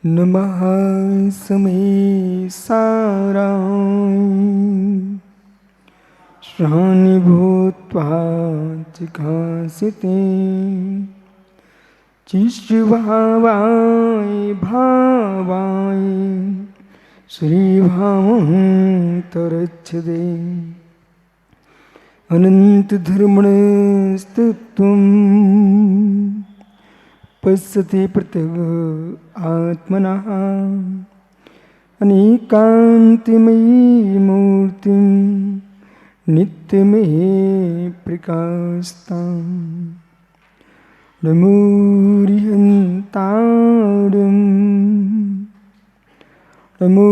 नमः समय सारां श्रानि भूत्वा चिकासिते चिश्रुभावाय भावाय श्रीभावन्तरच्छदे अनन्तधर्मणस्तत्त्वं पश्यति पृथग् आत्मनः अनेकान्तिमयी मूर्तिं नित्यमेव प्रकाशताम् नमोरिहन्तारं नमो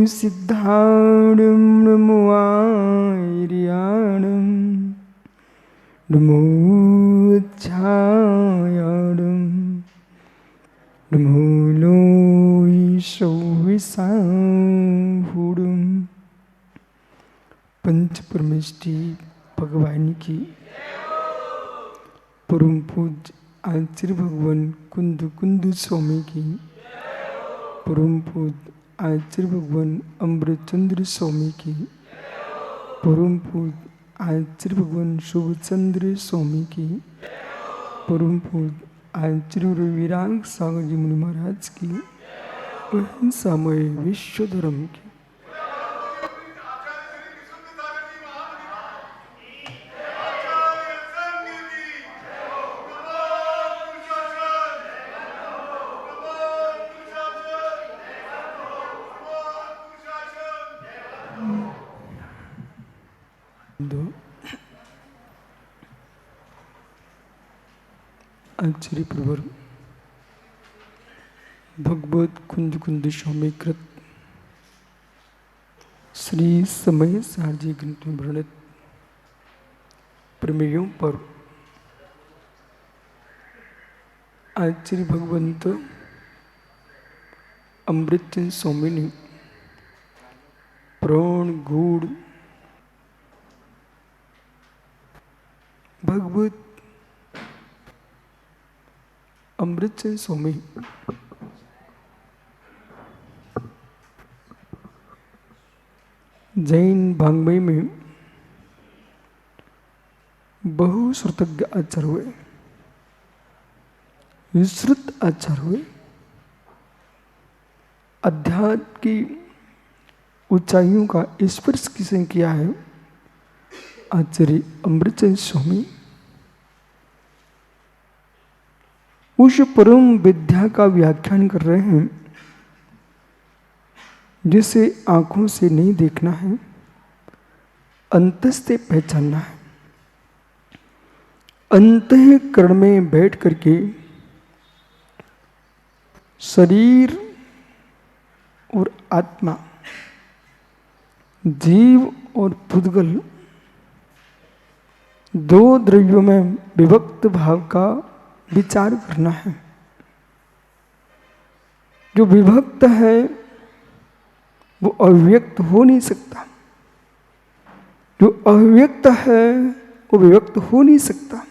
सिद्धारं नमो आर्याणं नमो छायारं नमो लोहिषौविसाहुरं। पंच परमेष्टि भगवान की परम पूज्य आचार्य भगवान कुंद कुंद स्वामी की परम पूज्य आचार्य भगवान अमृतचंद्र स्वामी की परम पूज्य आचार्य भगवान शुभचंद्र स्वामी की परम पूज्य आचार्य विराग सागर जी मुनि महाराज की अहिंसामय विश्व धर्म की आचार्य प्रवर भगवत कुंज कुंज स्वामी कृत श्री समय सारजी ग्रंथ में वर्णित प्रमेयों पर आचार्य भगवंत अमृतचंद स्वामी ने प्राण गूढ़ भगवत अमृतचंद स्वामी जैन भांगमय में बहुश्रुतज्ञ आचार्य हुए, विस्तृत आचार्य हुए। अध्यात्म की ऊंचाइयों का स्पर्श किसने किया है? आचार्य अमृतचंद स्वामी। उस परम विद्या का व्याख्यान कर रहे हैं जिसे आंखों से नहीं देखना है, अंतस से पहचानना है। अंतःकरण में बैठ करके शरीर और आत्मा, जीव और पुद्गल दो द्रव्यों में विभक्त भाव का विचार करना है। जो विभक्त है वो अव्यक्त हो नहीं सकता, जो अव्यक्त है वो विभक्त हो नहीं सकता।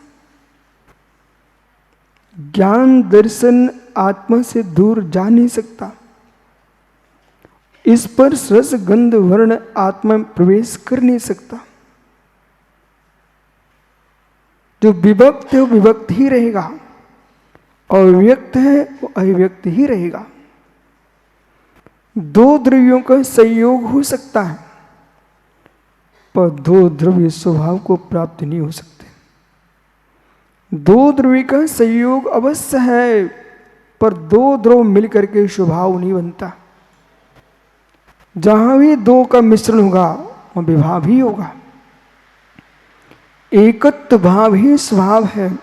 ज्ञान दर्शन आत्मा से दूर जा नहीं सकता। स्पर्श रस गंध वर्ण आत्मा में प्रवेश कर नहीं सकता। जो विभक्त है वो विभक्त ही रहेगा, अव्यक्त है वो अव्यक्त ही रहेगा। दो द्रव्यों का संयोग हो सकता है पर दो द्रव्य स्वभाव को प्राप्त नहीं हो सकते। दो द्रव्य का संयोग अवश्य है पर दो द्रव्य मिलकर के स्वभाव नहीं बनता। जहां भी दो का मिश्रण होगा वहां विभाव ही होगा। एकत्व भाव ही स्वभाव है,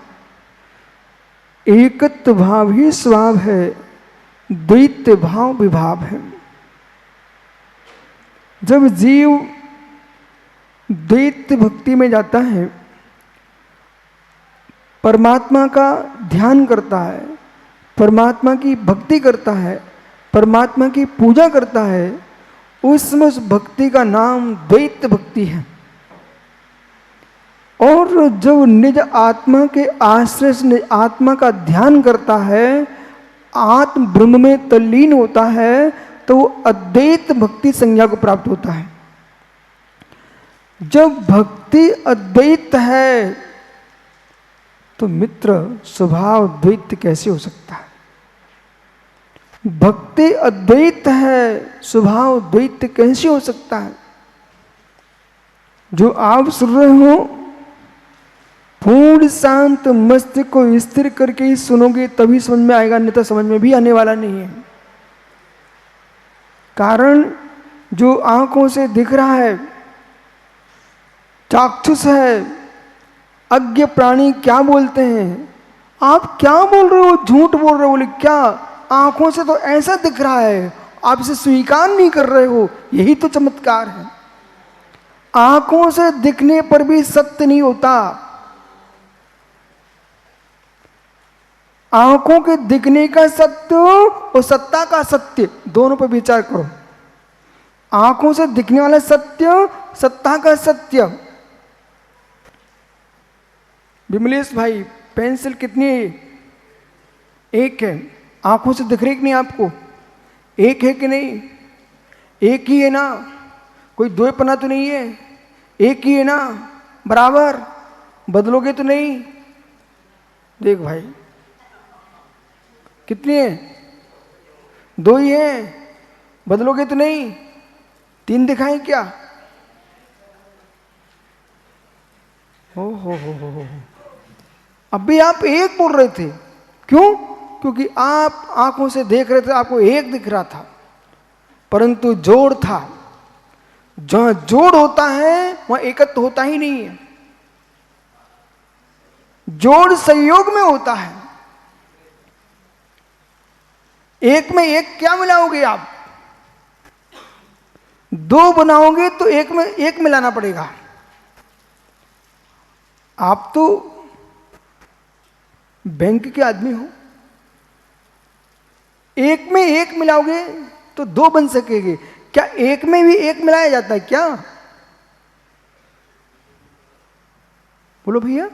एकत्व भाव ही स्वभाव है, द्वैत भाव विभाव है। जब जीव द्वैत भक्ति में जाता है, परमात्मा का ध्यान करता है, परमात्मा की भक्ति करता है, परमात्मा की पूजा करता है, उसमें उस भक्ति का नाम द्वैत भक्ति है। और जब निज आत्मा के आश्रय से आत्मा का ध्यान करता है, आत्म ब्रह्म में तल्लीन होता है तो वो अद्वैत भक्ति संज्ञा को प्राप्त होता है। जब भक्ति अद्वैत है तो मित्र स्वभाव द्वैत कैसे हो सकता है? भक्ति अद्वैत है, स्वभाव द्वैत कैसे हो सकता है? जो आप सुन रहे हो पूर्ण शांत मस्तिष्क को स्थिर करके ही सुनोगे तभी समझ में आएगा, नहीं तो समझ में भी आने वाला नहीं है। कारण जो आंखों से दिख रहा है चाक्षुष है, अज्ञ प्राणी क्या बोलते हैं, आप क्या बोल रहे हो, झूठ बोल रहे हो, बोले क्या, आंखों से तो ऐसा दिख रहा है, आप इसे स्वीकार नहीं कर रहे हो, यही तो चमत्कार है। आंखों से दिखने पर भी सत्य नहीं होता। आंखों के दिखने का सत्य और सत्ता का सत्य दोनों पर विचार करो। आंखों से दिखने वाला सत्य, सत्ता का सत्य। विमलेश भाई पेंसिल कितनी है? एक है। आंखों से दिख रही कि नहीं आपको? एक है कि नहीं? एक ही है ना, कोई दो पन्ना तो नहीं है, एक ही है ना, बराबर। बदलोगे तो नहीं? देख भाई कितनी है? दो ही है, बदलोगे तो नहीं? तीन दिखाएं क्या? हो। अभी आप एक बोल रहे थे, क्यों? क्योंकि आप आंखों से देख रहे थे, आपको एक दिख रहा था, परंतु जोड़ था। जहां जोड़ होता है वहां एकत्व होता ही नहीं है। जोड़ संयोग में होता है। एक में एक क्या मिलाओगे आप? दो बनाओगे तो एक में एक मिलाना पड़ेगा। आप तो बैंक के आदमी हो, एक में एक मिलाओगे तो दो बन सकेंगे। क्या एक में भी एक मिलाया जाता है क्या? बोलो भैया,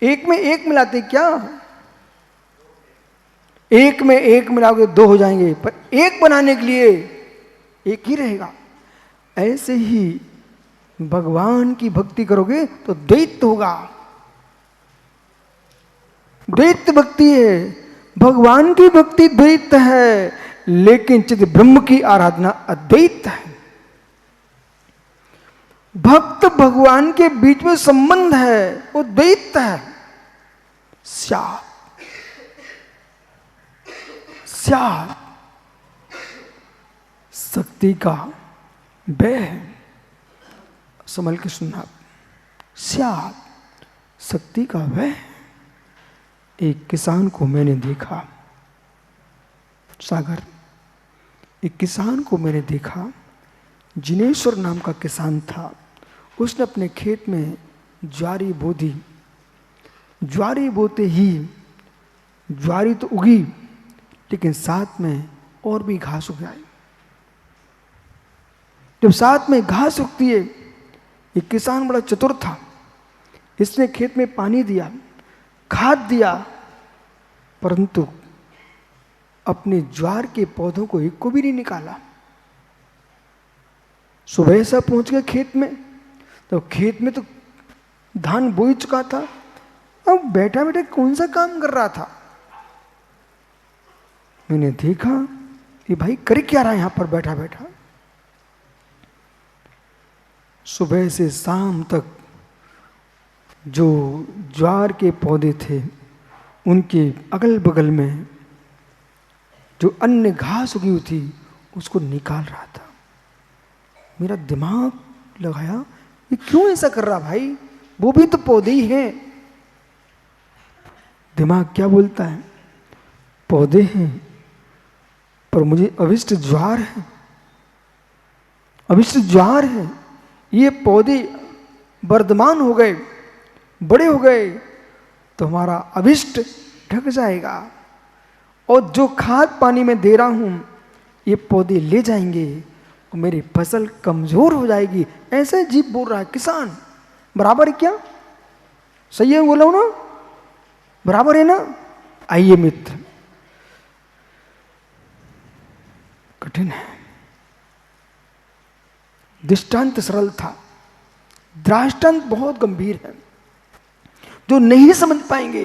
एक में एक मिलाते क्या? एक में एक मिलाओगे दो हो जाएंगे, पर एक बनाने के लिए एक ही रहेगा। ऐसे ही भगवान की भक्ति करोगे तो द्वैत होगा। द्वैत भक्ति है, भगवान की भक्ति द्वैत है, लेकिन चित ब्रह्म की आराधना अद्वैत है। भक्त भगवान के बीच में संबंध है, वो द्वैत है। शक्ति का वह है। संभल के सुनना। शक्ति का वह। एक किसान को मैंने देखा, सागर, एक किसान को मैंने देखा, जिनेश्वर नाम का किसान था। उसने अपने खेत में ज्वारी बो दी। ज्वारी बोते ही ज्वारी तो उगी, लेकिन साथ में और भी घास उग आई। जब साथ में घास उगती है, एक किसान बड़ा चतुर था। इसने खेत में पानी दिया, खाद दिया, परंतु अपने ज्वार के पौधों को एक को भी नहीं निकाला। सुबह से पहुंच गया खेत में, तो खेत में तो धान बोई चुका था। अब बैठा बैठा कौन सा काम कर रहा था? मैंने देखा कि भाई कर क्या रहा है यहां पर बैठा बैठा। सुबह से शाम तक जो ज्वार के पौधे थे उनके अगल बगल में जो अन्य घास उगी हुई थी उसको निकाल रहा था। मेरा दिमाग लगाया, ये क्यों ऐसा कर रहा भाई, वो भी तो पौधे ही हैं। दिमाग क्या बोलता है, पौधे हैं पर मुझे अभिष्ट ज्वार है, अभिष्ट ज्वार है। ये पौधे वर्धमान हो गए, बड़े हो गए तो हमारा अभिष्ट ढक जाएगा, और जो खाद पानी में दे रहा हूं ये पौधे ले जाएंगे और मेरी फसल कमजोर हो जाएगी। ऐसे जीव बोल रहा है किसान। बराबर है क्या? सही है बोला ना? बराबर है ना? आइए मित्र, दृष्टांत सरल था, दृष्टांत बहुत गंभीर है। जो नहीं समझ पाएंगे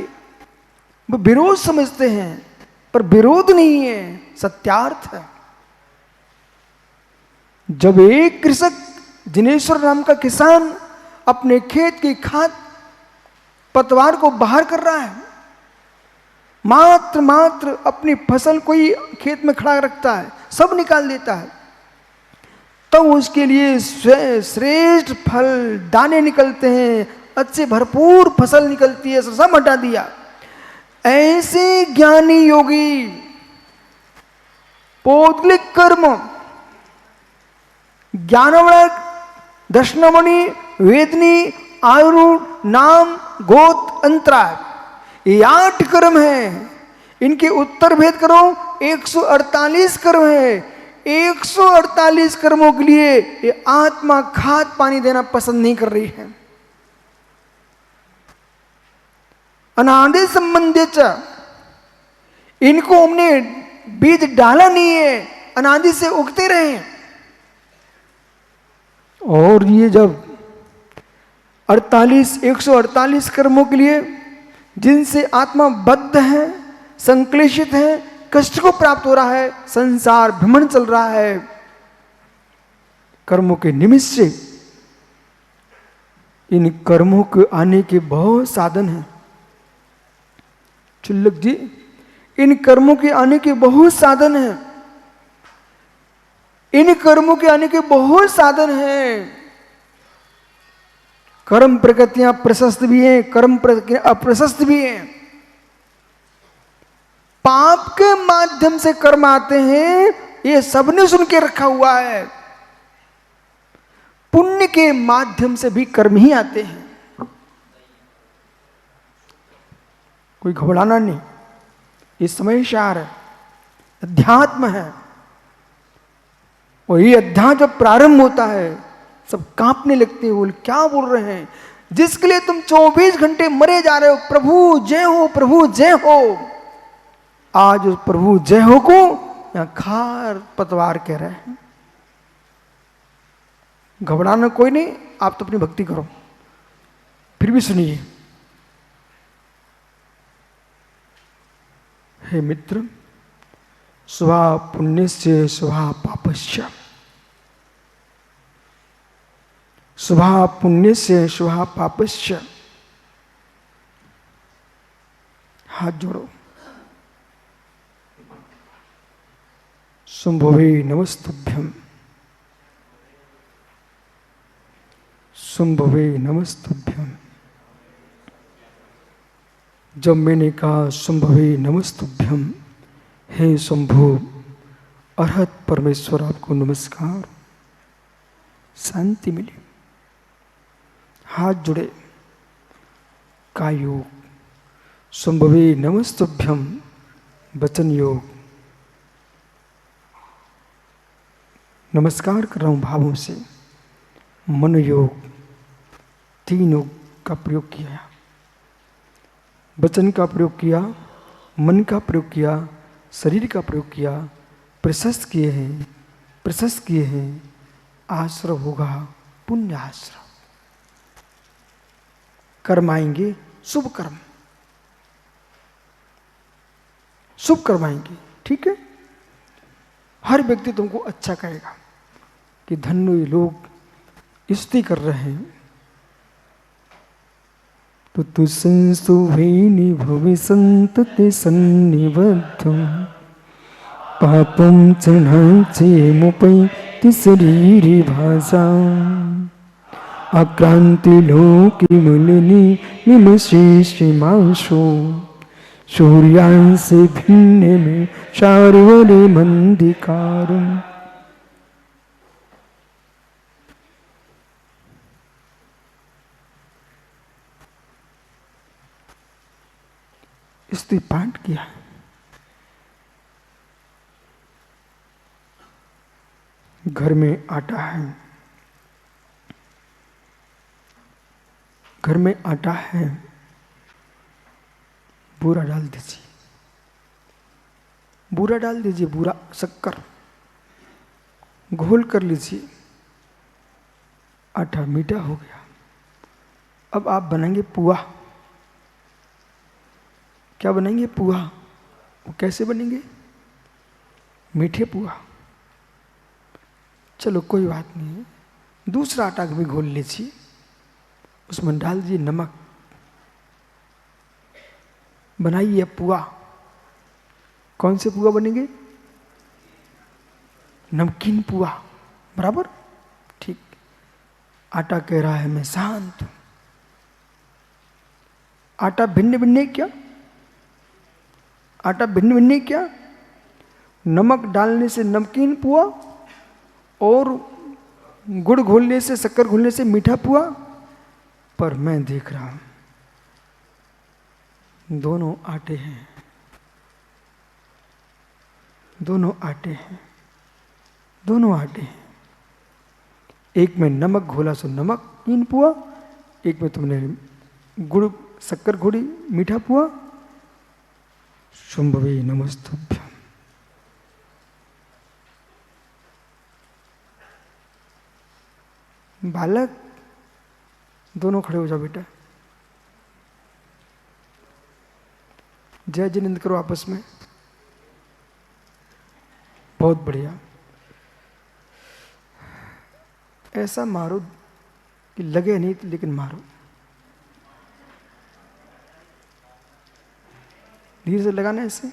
वो विरोध समझते हैं, पर विरोध नहीं है, सत्यार्थ है। जब एक कृषक, जिनेश्वर नाम का किसान, अपने खेत की खाद पतवार को बाहर कर रहा है, मात्र अपनी फसल को ही खेत में खड़ा रखता है, सब निकाल देता है, तो उसके लिए श्रेष्ठ फल दाने निकलते हैं, अच्छे भरपूर फसल निकलती है, सब हटा दिया। ऐसे ज्ञानी योगी पौद्गलिक कर्म, ज्ञानवृत्त, दर्शनमणि, वेदनी, आरूढ़, नाम, गोत, अंतराय, ये 8 कर्म हैं। इनके उत्तर भेद करो, 148 कर्म है। 148 कर्मों के लिए ये आत्मा खाद पानी देना पसंद नहीं कर रही है। अनादि संबंधित, इनको हमने बीज डाला नहीं है, अनादि से उगते रहे। और ये जब 148 कर्मों के लिए, जिनसे आत्मा बद्ध है, संक्लेशित है, कष्ट को प्राप्त हो रहा है, संसार भ्रमण चल रहा है, कर्मों के निमित्त से इन कर्मों के आने के बहुत साधन हैं। चुल्लक जी, इन कर्मों के आने के बहुत साधन हैं, इन कर्मों के आने के बहुत साधन हैं। कर्म प्रकृतियां प्रशस्त भी हैं, कर्म प्रकृतियां अप्रशस्त भी हैं। पाप के माध्यम से कर्म आते हैं, ये सबने सुन के रखा हुआ है। पुण्य के माध्यम से भी कर्म ही आते हैं, कोई घबराना नहीं। ये समयसार है, अध्यात्म है, और ये अध्यात्म जब प्रारंभ होता है सब कांपने लगते हैं, बोल क्या बोल रहे हैं, जिसके लिए तुम 24 घंटे मरे जा रहे हो, प्रभु जय हो, प्रभु जय हो। आज उस प्रभु जय हो को यहां खार पतवार कह रहे हैं। घबराना कोई नहीं, आप तो अपनी भक्ति करो। फिर भी सुनिए, हे मित्र, स्वभाव पुण्यस्य स्वभाव पापस्य, स्वभाव पुण्यस्य स्वभाव पापस्य। हाथ जोड़ो। शुंभवे नमस्तुभ्यं, शुंभवे नमस्तुभ्यं। जब मैंने कहा शुंभवे नमस्तुभ्यं, हे शंभु अरहत परमेश्वर आपको नमस्कार, शांति मिली। हाथ जुड़े, काय योग, शुंभवे नमस्तुभ्यं वचन योग। नमस्कार कर रहा हूं भावों से। मन योग, 3 योग का प्रयोग किया, वचन का प्रयोग किया, मन का प्रयोग किया, शरीर का प्रयोग किया, प्रशस्त किए हैं। आश्रय होगा पुण्य आश्रय, कर्म आएंगे, शुभ कर्म, शुभ कर्म आएंगे। ठीक है, हर व्यक्ति तुमको अच्छा कहेगा कि धन्य ये लोग स्तुति कर रहे हैं। तो तुसंसुभेनि भवि संतते सन्निबद्धं पापं चढ़ाचे मुपैति शरीरी भाषा आक्रांति लोके मुलिनी निमशेषि मांसो सूर्यांश भिन्न में चार्वरे मंदिकारम। स्तुति पाठ किया। घर में आटा है, घर में आटा है, बूरा डाल दीजिए, बूरा डाल दीजिए, बूरा शक्कर घोल कर लीजिए, आटा मीठा हो गया। अब आप बनाएंगे पुआ। क्या बनाएंगे? पुआ। वो कैसे बनेंगे? मीठे पुआ। चलो कोई बात नहीं, दूसरा आटा भी घोल लीजिए, उसमें डाल दीजिए नमक, बनाइए पुआ। कौन से पुआ बनेंगे? नमकीन पुआ, बराबर। ठीक। आटा कह रहा है मैं शांत हूं। आटा भिन्न भिन्न क्या? आटा भिन्न भिन्न क्या? नमक डालने से नमकीन पुआ और गुड़ घोलने से, शक्कर घोलने से मीठा पुआ। पर मैं देख रहा हूं दोनों आटे हैं, दोनों आटे हैं, दोनों आटे हैं। एक में नमक घोला सो नमकीन पुआ, एक में तुमने गुड़ शक्कर घोड़ी मीठा पुआ। शुंभवे नमस्तुभ्यं। बालक दोनों खड़े हो जाओ बेटा, जय जिनेंद्र करो आपस में। बहुत बढ़िया। ऐसा मारो कि लगे नहीं लेकिन मारो, धीरे से लगाना ऐसे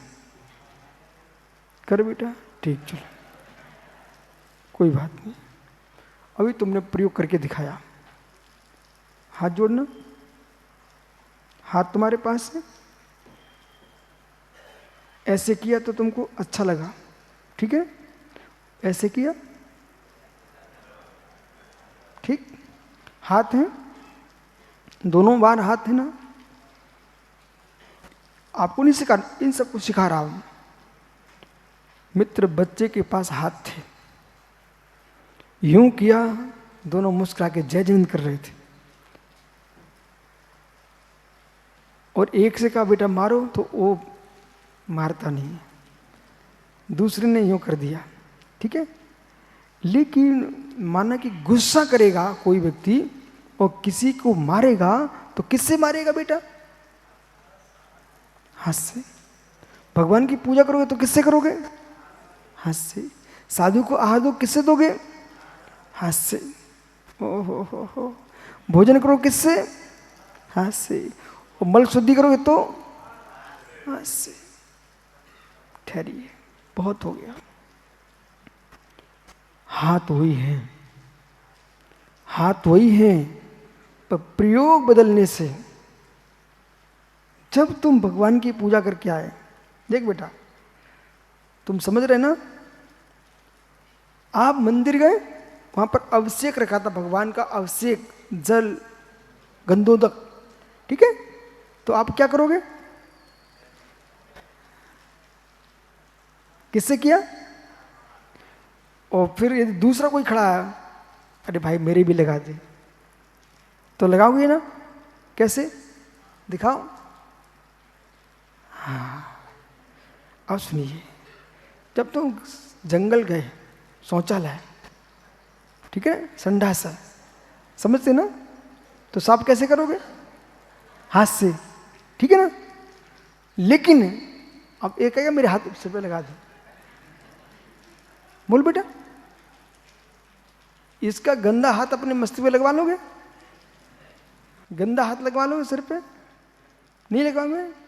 कर बेटा। ठीक, चलो कोई बात नहीं। अभी तुमने प्रयोग करके दिखाया। हाथ जोड़ना, हाथ तुम्हारे पास है। ऐसे किया तो तुमको अच्छा लगा, ठीक है? ऐसे किया, ठीक। हाथ हैं, दोनों बार हाथ है ना। आपको नहीं सिखा, इन सबको सिखा रहा हूं। मित्र बच्चे के पास हाथ थे, यूं किया, दोनों मुस्कुरा के जय जिनेंद्र कर रहे थे। और एक से कहा बेटा मारो, तो वो मारता नहीं है, दूसरे ने यूं कर दिया, ठीक है। लेकिन माना कि गुस्सा करेगा कोई व्यक्ति और किसी को मारेगा, तो किससे मारेगा बेटा? हाथ से। भगवान की पूजा करोगे तो किससे करोगे? हाथ से। साधु को आहार दो, किससे दोगे? हाथ से। ओ हो। भोजन करो किससे? हाथ से। और मल शुद्धि करोगे तो हाथ से। ठहरिए, बहुत हो गया। हाथ वही है, हाथ वही है, पर प्रयोग बदलने से। जब तुम भगवान की पूजा करके आए, देख बेटा, तुम समझ रहे ना? आप मंदिर गए, वहां पर अभिषेक रखा था, भगवान का अभिषेक, जल गंधोदक, ठीक है। तो आप क्या करोगे? किससे किया? और फिर यदि दूसरा कोई खड़ा है, अरे भाई मेरे भी लगा दे, तो लगाओगे ना? कैसे? दिखाओ। हाँ, अब सुनिए। जब तुम जंगल गए, शौचालय, ठीक है, संडासा, समझते ना? तो साफ कैसे करोगे? हाथ से, ठीक है ना। लेकिन अब एक कहेगा मेरे हाथ सिर पे लगा दो, बोल बेटा, इसका गंदा हाथ अपने मस्ती पे लगवा लोगे? गंदा हाथ लगवा लोगे सिर पे? नहीं लगवाओगे?